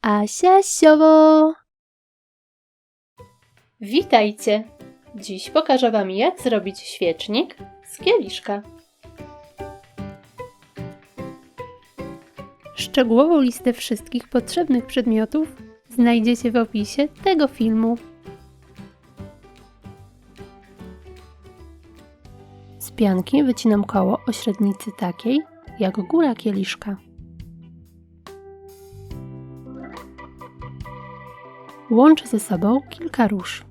Asia Siowo! Witajcie! Dziś pokażę Wam, jak zrobić świecznik z kieliszka. Szczegółową listę wszystkich potrzebnych przedmiotów znajdziecie w opisie tego filmu. Z pianki wycinam koło o średnicy takiej, jak góra kieliszka. Łączę ze sobą kilka róż.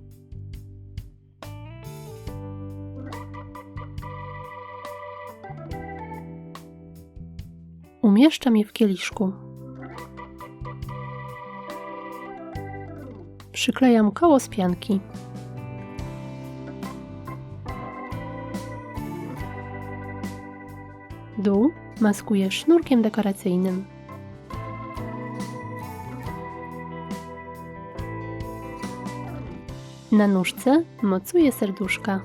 Umieszczam je w kieliszku. Przyklejam koło z pianki. Dół maskuję sznurkiem dekoracyjnym. Na nóżce mocuję serduszka.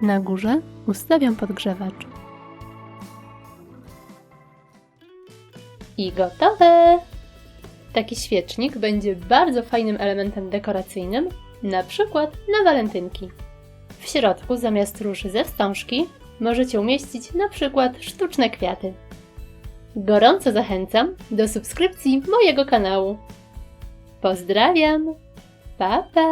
Na górze ustawiam podgrzewacz. I gotowe! Taki świecznik będzie bardzo fajnym elementem dekoracyjnym, na przykład na walentynki. W środku zamiast róży ze wstążki możecie umieścić na przykład sztuczne kwiaty. Gorąco zachęcam do subskrypcji mojego kanału. Pozdrawiam! Pa, pa!